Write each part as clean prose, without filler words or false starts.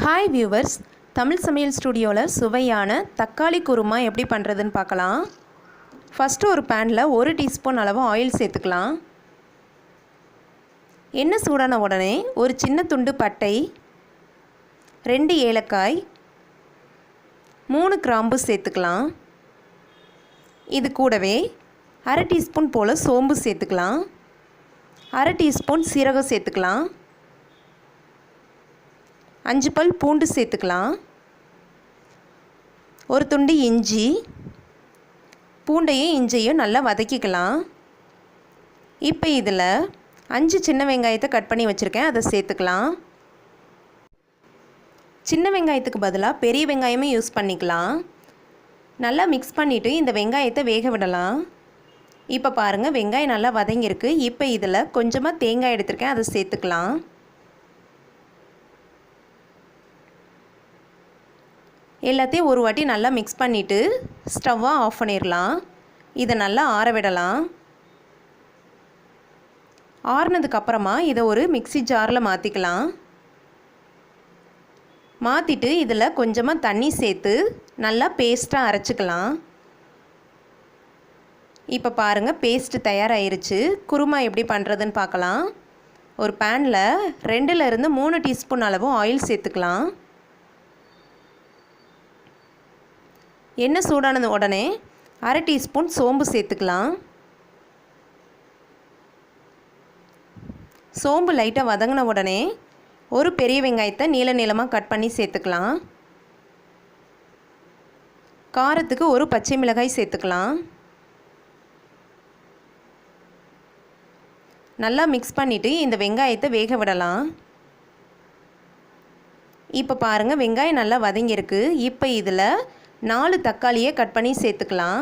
Hi viewers, Tamil சமையல் ஸ்டுடியோவில் சுவையான தக்காளி குருமா எப்படி பண்ணுறதுன்னு பார்க்கலாம். ஃபஸ்ட்டு ஒரு பேனில் 1 டீஸ்பூன் அளவு ஆயில் சேர்த்துக்கலாம். எண்ணெய் சூடான உடனே ஒரு சின்ன துண்டு பட்டை, 2 ஏலக்காய், 3 கிராம்பு சேர்த்துக்கலாம். இது கூடவே அரை டீஸ்பூன் போல் சோம்பு சேர்த்துக்கலாம். அரை டீஸ்பூன் சீரகம் சேர்த்துக்கலாம். 5 பல் பூண்டு சேர்த்துக்கலாம். ஒரு துண்டு இஞ்சி. பூண்டையும் இஞ்சியும் நல்லா வதக்கிக்கலாம். இப்போ இதில் 5 சின்ன வெங்காயத்தை கட் பண்ணி வச்சுருக்கேன், அதை சேர்த்துக்கலாம். சின்ன வெங்காயத்துக்கு பதிலாக பெரிய வெங்காயமே யூஸ் பண்ணிக்கலாம். நல்லா மிக்ஸ் பண்ணிவிட்டு இந்த வெங்காயத்தை வேக விடலாம். இப்போ பாருங்கள், வெங்காயம் நல்லா வதங்கியிருக்கு. இப்போ இதில் கொஞ்சமாக தேங்காய் எடுத்துருக்கேன், அதை சேர்த்துக்கலாம். எல்லாத்தையும் ஒரு வாட்டி நல்லா மிக்ஸ் பண்ணிவிட்டு ஸ்டவ்வை ஆஃப் பண்ணிடலாம். இதை நல்லா ஆற விடலாம். ஆறுனதுக்கப்புறமா இதை ஒரு மிக்ஸி ஜாரில் மாற்றிக்கலாம். மாற்றிட்டு இதில் கொஞ்சமாக தண்ணி சேர்த்து நல்லா பேஸ்ட்டாக அரைச்சிக்கலாம். இப்போ பாருங்கள், பேஸ்ட்டு தயாராகிருச்சு. குருமா எப்படி பண்ணுறதுன்னு பார்க்கலாம். ஒரு பேனில் 2லேருந்து 3 டீஸ்பூன் அளவு ஆயில் சேர்த்துக்கலாம். எண்ணெய் சூடானது உடனே அரை டீஸ்பூன் சோம்பு சேர்த்துக்கலாம். சோம்பு லைட்டாக வதங்கின உடனே ஒரு பெரிய வெங்காயத்தை நீள நீளமாக கட் பண்ணி சேர்த்துக்கலாம். காரத்துக்கு ஒரு பச்சை மிளகாய் சேர்த்துக்கலாம். நல்லா மிக்ஸ் பண்ணிவிட்டு இந்த வெங்காயத்தை வேக விடலாம். இப்போ பாருங்கள், வெங்காயம் நல்லா வதங்கியிருக்கு. இப்போ இதில் 4 தக்காளியை கட் பண்ணி சேர்த்துக்கலாம்.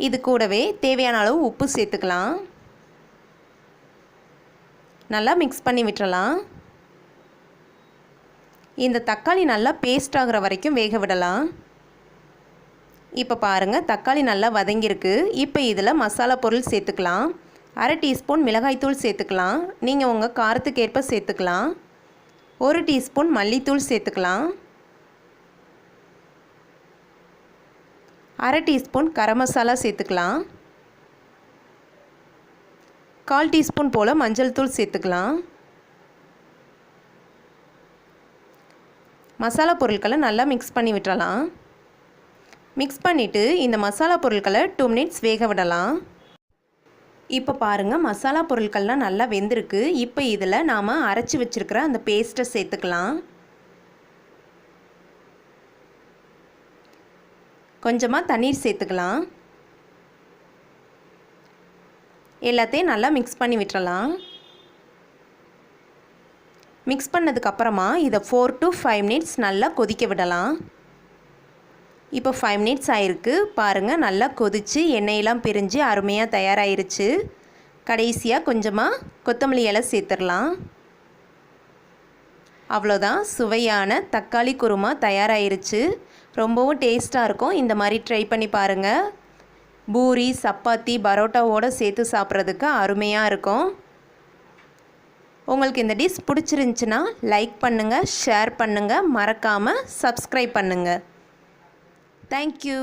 இது கூடவே தேவையான அளவு உப்பு சேர்த்துக்கலாம். நல்லா மிக்ஸ் பண்ணி விட்டுறலாம். இந்த தக்காளி நல்லா பேஸ்ட் ஆகிற வரைக்கும் வேக விடலாம். இப்போ பாருங்கள், தக்காளி நல்லா வதங்கியிருக்கு. இப்போ இதில் மசாலா பொருள் சேர்த்துக்கலாம். அரை டீஸ்பூன் மிளகாய்த்தூள் சேர்த்துக்கலாம். நீங்கள் உங்கள் காரத்துக்கு ஏற்ப சேர்த்துக்கலாம். 1 டீஸ்பூன் மல்லித்தூள் சேர்த்துக்கலாம். அரை டீஸ்பூன் கரம் மசாலா சேர்த்துக்கலாம். 1/4 டீஸ்பூன் போல் மஞ்சள் தூள் சேர்த்துக்கலாம். மசாலா பொருட்களை நல்லா மிக்ஸ் பண்ணி விட்டுறலாம். மிக்ஸ் பண்ணிவிட்டு இந்த மசாலா பொருட்களை 2 மினிட்ஸ் வேக விடலாம். இப்போ பாருங்கள், மசாலா பொருட்கள்லாம் நல்லா வெந்திருக்கு. இப்போ இதில் நாம் அரைச்சி வச்சுருக்கிற அந்த பேஸ்ட்டை சேர்த்துக்கலாம். கொஞ்சமாக தண்ணீர் சேர்த்துக்கலாம். எல்லாத்தையும் நல்லா மிக்ஸ் பண்ணி விட்டுறலாம். மிக்ஸ் பண்ணதுக்கப்புறமா இதை 4 to 5 மினிட்ஸ் நல்லா கொதிக்க விடலாம். இப்போ 5 மினிட்ஸ் ஆகிருக்கு. பாருங்கள், நல்லா கொதித்து எண்ணெயெல்லாம் பிரிஞ்சு அருமையாக தயாராகிருச்சு. கடைசியாக கொஞ்சமாக கொத்தமல்லி இலை சேர்த்துடலாம். அவ்வளோதான், சுவையான தக்காளி குருமா தயாராகிருச்சு. ரொம்பவும் டேஸ்ட்டாக இருக்கும். இந்த மாதிரி ட்ரை பண்ணி பாருங்கள். பூரி, சப்பாத்தி, பரோட்டாவோடு சேர்த்து சாப்பிட்றதுக்கு அருமையாக இருக்கும். உங்களுக்கு இந்த டிஷ் பிடிச்சிருந்துச்சின்னா லைக் பண்ணுங்கள், ஷேர் பண்ணுங்கள், மறக்காமல் சப்ஸ்கிரைப் பண்ணுங்கள். Thank you.